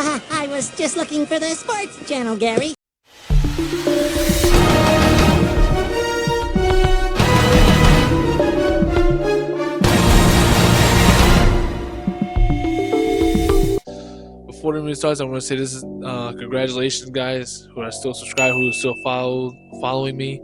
I was just looking for the sports channel, Gary. Before the video starts, I want to say this is congratulations, guys, who are still subscribed, who are still following me.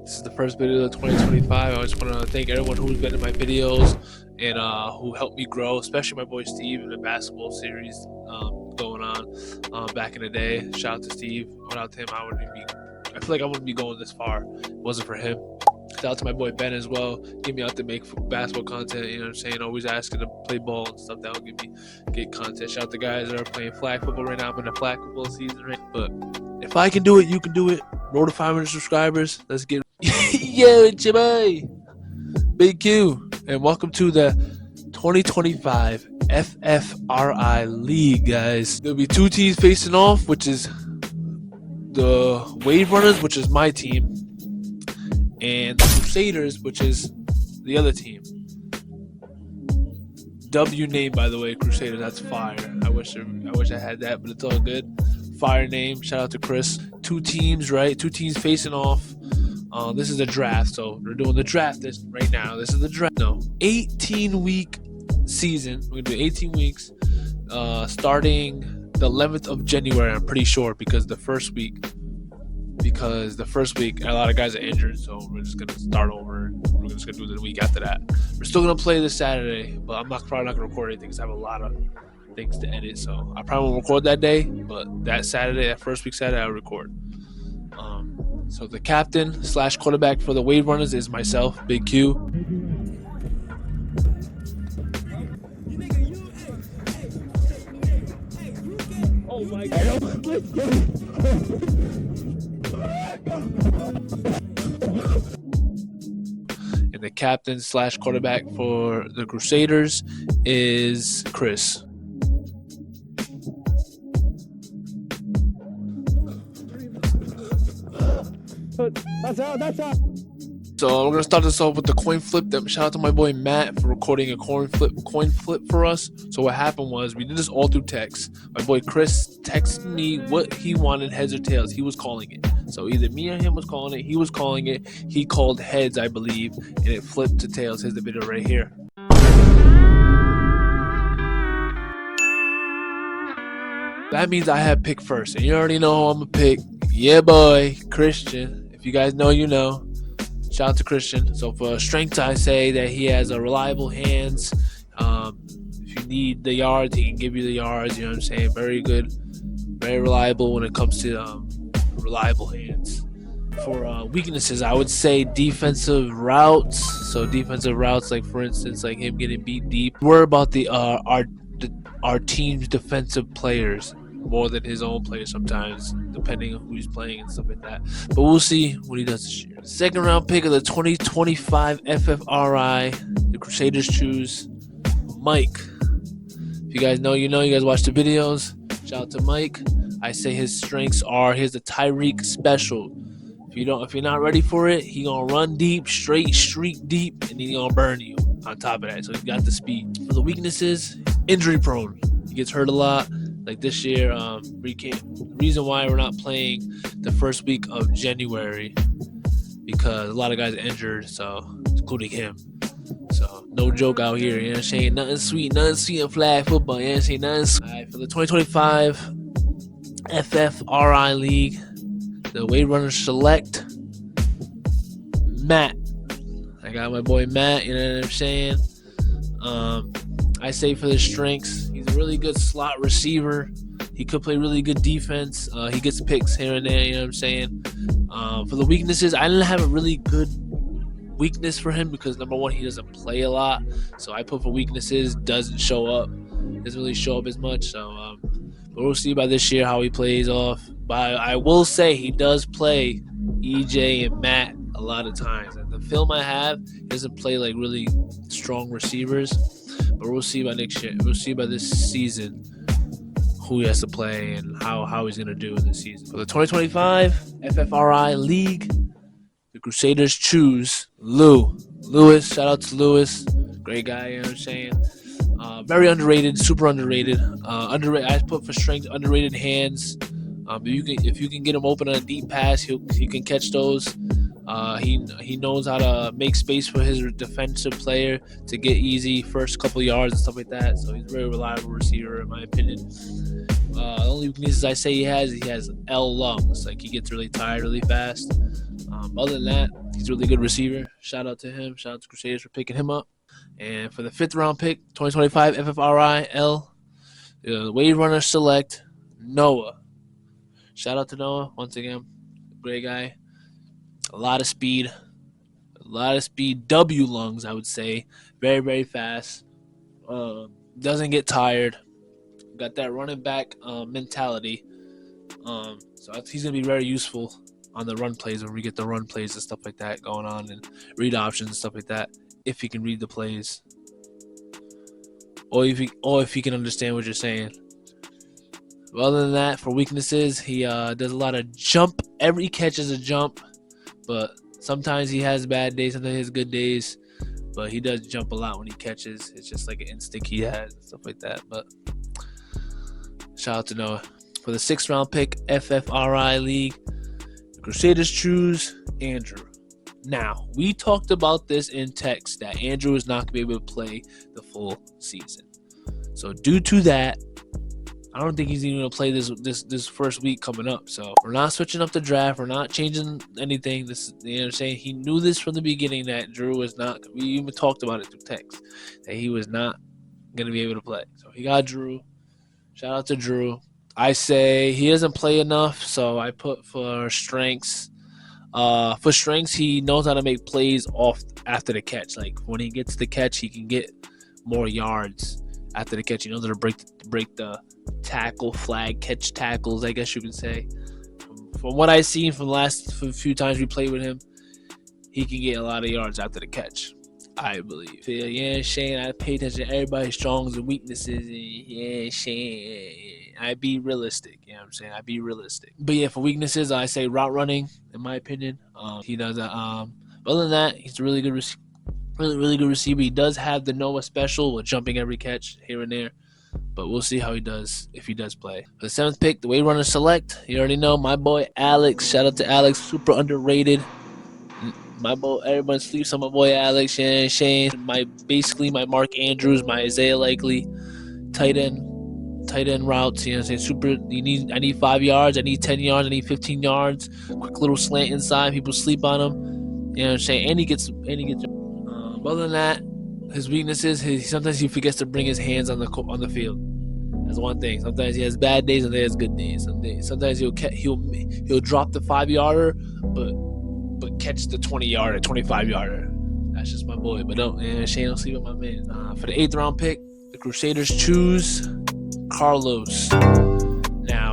This is the first video of 2025. I just want to thank everyone who's been in my videos and who helped me grow, especially my boy Steve in the basketball series going on back in the day. Shout out to Steve. Without him, I feel like I wouldn't be going this far if it wasn't for him. Shout out to my boy Ben as well. Get me out to make basketball content, you know what I'm saying? Always asking to play ball and stuff. That'll get content. Shout out to guys that are playing flag football right now. I'm in the flag football season, right? But if I can do it, you can do it. Roll to 500 subscribers. Let's get yo, it's your boy, Big Q, and welcome to the 2025 FFRI League, guys. There'll be two teams facing off, which is the Wave Runners, which is my team, and the Crusaders, which is the other team. W name, by the way, Crusaders. That's fire. I wish I had that, but it's all good. Fire name. Shout out to Chris. Two teams, right? Two teams facing off. This is a draft, so we're doing the draft right now. This is the draft. No, 18-week season. We're gonna do 18 weeks, starting the 11th of January. I'm pretty sure because the first week a lot of guys are injured, so we're just gonna start over. We're just gonna do the week after that. We're still gonna play this Saturday, but I'm probably not gonna record anything because I have a lot of things to edit. So I probably won't record that day, but that Saturday, that first week Saturday, I'll record. So the captain / quarterback for the Wave Runners is myself, Big Q. Oh my God. And the captain / quarterback for the Crusaders is Chris. That's out. So we're gonna start this off with the coin flip. Shout out to my boy Matt for recording a coin flip for us. So what happened was we did this all through text. My boy Chris texted me what he wanted, heads or tails. He was calling it. So either me or him was calling it. He was calling it. He called heads, I believe, and it flipped to tails. Here's the video right here. That means I have pick first, and you already know who I'm gonna pick. Yeah, boy, Christian. If you guys know, you know. Shout out to Christian. So for strength, I say that he has a reliable hands. If you need the yards, he can give you the yards. You know what I'm saying? Very good, very reliable when it comes to reliable hands. For weaknesses, I would say defensive routes. So defensive routes, like for instance, like him getting beat deep. Worry about the our team's defensive players more than his own players sometimes, depending on who he's playing and stuff like that. But we'll see what he does this year. Second round pick of the 2025 FFRI, the Crusaders choose Mike. If you guys know, you know. You guys watch the videos. Shout out to Mike. I say his strengths are, here's the Tyreek special. If you're not ready for it, he gonna run deep, straight streak deep, and he gonna burn you on top of that. So he's got the speed. For the weaknesses, injury prone. He gets hurt a lot. Like this year, reason why we're not playing the first week of January because a lot of guys are injured, so including him. So no joke out here, you know what I'm saying? Nothing sweet in flag football, you know what I'm saying? Nothing sweet. All right, for the 2025 FFRI League, the Wave Runners select Matt. I got my boy Matt, you know what I'm saying? I say for the strengths, he's a really good slot receiver. He could play really good defense. He gets picks here and there, you know what I'm saying? For the weaknesses, I didn't have a really good weakness for him because number one, he doesn't play a lot. So I put for weaknesses, doesn't really show up as much. So but we'll see by this year how he plays off. But I will say he does play EJ and Matt a lot of times. And the film I have, he doesn't play like really strong receivers. But we'll see by next year. We'll see by this season who he has to play and how he's going to do in this season. For the 2025 FFRI League, the Crusaders choose Lewis. Shout out to Lewis. Great guy, you know what I'm saying? Very underrated, super underrated. I put for strength, underrated hands. If you can get him open on a deep pass, he can catch those. He knows how to make space for his defensive player to get easy first couple yards and stuff like that. So he's a very reliable receiver in my opinion. The only weaknesses I say he has L lungs. Like he gets really tired really fast. Other than that, he's a really good receiver. Shout out to him. Shout out to Crusaders for picking him up. And for the 5th round pick, 2025 FFRIL, the wave runner select Noah. Shout out to Noah once again. Great guy. A lot of speed. W lungs, I would say. Very, very fast. Doesn't get tired. Got that running back mentality. So he's going to be very useful on the run plays when we get the run plays and stuff like that going on and read options and stuff like that. If he can read the plays. Or if he can understand what you're saying. But other than that, for weaknesses, he does a lot of jump. Every catch is a jump. But sometimes he has bad days, sometimes he has good days. But he does jump a lot when he catches. It's just like an instinct he has and stuff like that. But shout out to Noah. For the 6th round pick, FFRI League, the Crusaders choose Andrew. Now, we talked about this in text that Andrew is not going to be able to play the full season. So due to that, I don't think he's even going to play this first week coming up. So we're not switching up the draft. We're not changing anything. You know what I'm saying? He knew this from the beginning that Drew was not. We even talked about it through text that he was not going to be able to play. So he got Drew. Shout out to Drew. I say he doesn't play enough, so I put for strengths. For strengths, he knows how to make plays off after the catch. Like when he gets the catch, he can get more yards after the catch. He knows how to break the tackle, flag, catch tackles, I guess you can say. From what I've seen from the last few times we played with him, he can get a lot of yards after the catch, I believe. Yeah, Shane, I pay attention to everybody's strongs and weaknesses. Yeah, Shane. I be realistic, you know what I'm saying? I be realistic. But yeah, for weaknesses, I say route running, in my opinion. He does that. Other than that, he's a really good really good receiver. He does have the Noah special with jumping every catch here and there. But we'll see how he does if he does play. For the 7th pick, the wave runner select. You already know my boy Alex. Shout out to Alex, super underrated. My boy, everyone sleeps on my boy Alex. Shane, my Mark Andrews, my Isaiah Likely, tight end routes. You know what I'm saying? Super. I need 5 yards. I need 10 yards. I need 15 yards. Quick little slant inside. People sleep on him. You know what I'm saying? And he gets. Other than that, his weaknesses, sometimes he forgets to bring his hands on the field. That's one thing. Sometimes he has bad days and he has good days. Sometimes he'll drop the 5-yarder, but catch the 20-yarder, 25-yarder. That's just my boy. But Shane, don't sleep with my man. For the 8th round pick, the Crusaders choose Carlos. Now,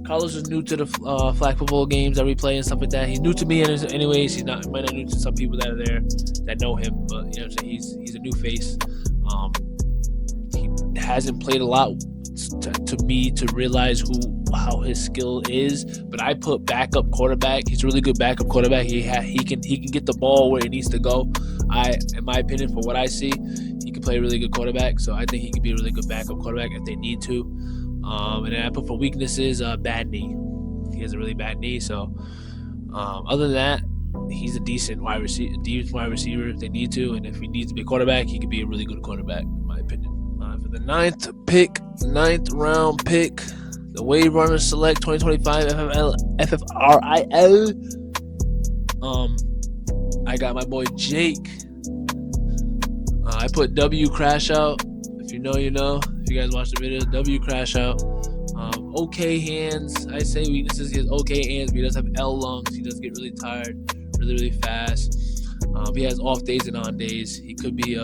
Carlos is new to the flag football games that we play and stuff like that. He's new to me anyways. He might not new to some people that are there that know him, but you know what I'm saying? He's a new face. He hasn't played a lot to me to realize how his skill is, but I put backup quarterback. He's a really good backup quarterback. He can get the ball where it needs to go. In my opinion, for what I see, he can play a really good quarterback. So I think he could be a really good backup quarterback if they need to. And then I put for weaknesses, bad knee. He has a really bad knee. So other than that, he's a decent wide receiver if they need to. And if he needs to be a quarterback, he could be a really good quarterback, in my opinion. For the 9th round pick, the wave runner select 2025 FFRIL. I got my boy Jake. I put W crash out. If you know, you know. If you guys watch the video, W crash out. Okay hands. I say weaknesses. He has okay hands, but he does have L lungs. He does get really tired, really fast. He has off days and on days. He could be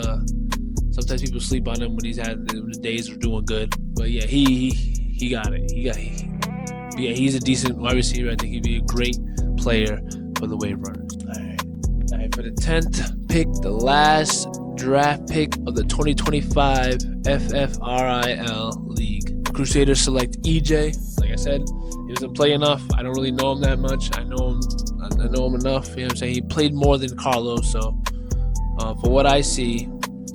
sometimes people sleep on him when the days are doing good. But yeah, he got it. Yeah, he's a decent wide receiver. I think he'd be a great player for the wave runners. All right. For the 10th pick, the last draft pick of the 2025 FFRIL League, the Crusaders select EJ. Like I said, he doesn't play enough. I don't really know him that much. I know him enough. You know what I'm saying? He played more than Carlos, so for what I see,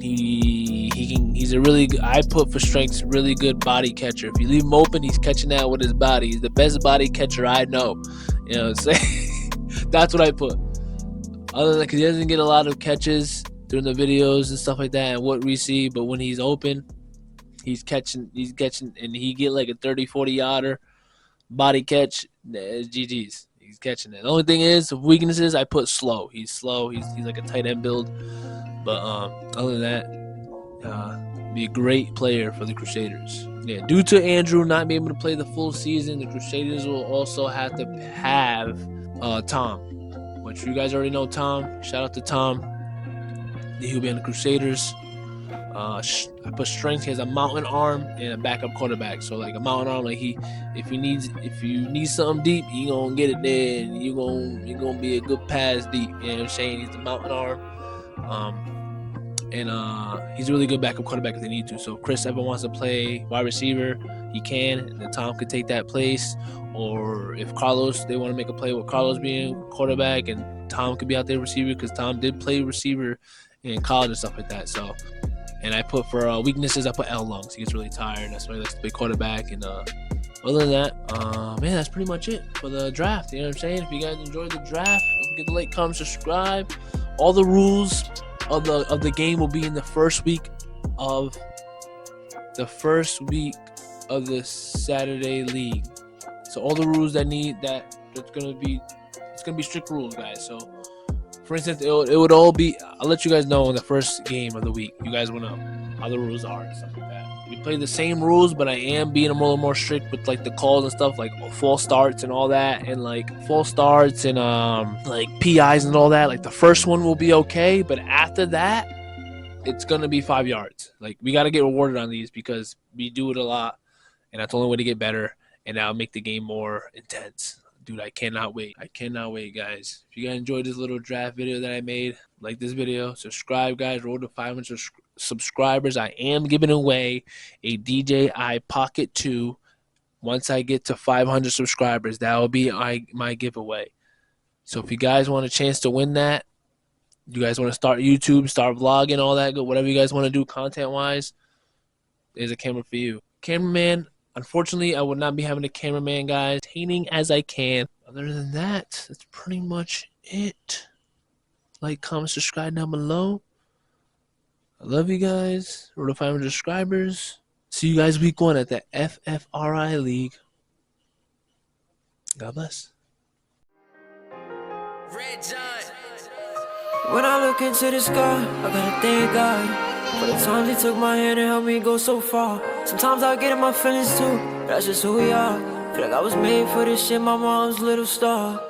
He's a really good, I put for strengths, really good body catcher. If you leave him open, he's catching that with his body. He's the best body catcher I know. You know what I'm saying? That's what I put. Other than that, because he doesn't get a lot of catches during the videos and stuff like that and what we see, but when he's open, he's catching, and he get like a 30-40 yarder body catch. It's GG's. He's catching it. The only thing is, weaknesses, I put slow. He's slow. He's like a tight end build. But other than that, be a great player for the Crusaders. Yeah, due to Andrew not being able to play the full season, the Crusaders will also have to have Tom, which you guys already know Tom. Shout out to Tom. He'll be on the Crusaders. I put strength. He has a mountain arm and a backup quarterback. So like a mountain arm, like if you need something deep, you gonna get it there, and you're gonna be a good pass deep. You know what I'm saying? He's the mountain arm, and he's a really good backup quarterback if they need to. So if Chris ever wants to play wide receiver, he can, and then Tom could take that place. Or if Carlos, they want to make a play with Carlos being quarterback, and Tom could be out there receiver, because Tom did play receiver in college and stuff like that. So. And I put for weaknesses, I put L lungs. He gets really tired. That's why he likes to play quarterback. And other than that, man, that's pretty much it for the draft. You know what I'm saying? If you guys enjoyed the draft, don't forget to like, comment, subscribe. All the rules of the game will be in the first week of the Saturday league. So all the rules it's gonna be strict rules, guys. So. For instance, it would all be, I'll let you guys know in the first game of the week. You guys will know how the rules are and stuff like that. We play the same rules, but I am being a little more strict with like the calls and stuff, like false starts and all that, and like false starts and like PIs and all that. Like the first one will be okay, but after that, it's gonna be 5 yards. Like we gotta get rewarded on these because we do it a lot, and that's the only way to get better, and that'll make the game more intense. Dude, I cannot wait. I cannot wait, guys. If you guys enjoyed this little draft video that I made, like this video, subscribe, guys. Roll to 500 subscribers. I am giving away a DJI Pocket 2. Once I get to 500 subscribers, that will be my giveaway. So if you guys want a chance to win that, you guys want to start YouTube, start vlogging, all that good, whatever you guys want to do content-wise, there's a camera for you. Cameraman. Unfortunately, I would not be having a cameraman, guys. Entertaining as I can. Other than that, that's pretty much it. Like, comment, subscribe down below. I love you guys. Road to 500 subscribers. See you guys week 1 at the FFRIL League. God bless. When I look into the sky, I gotta thank God for the times He took my hand and helped me go so far. Sometimes I get in my feelings too, that's just who we are. Feel like I was made for this shit, my mom's little star.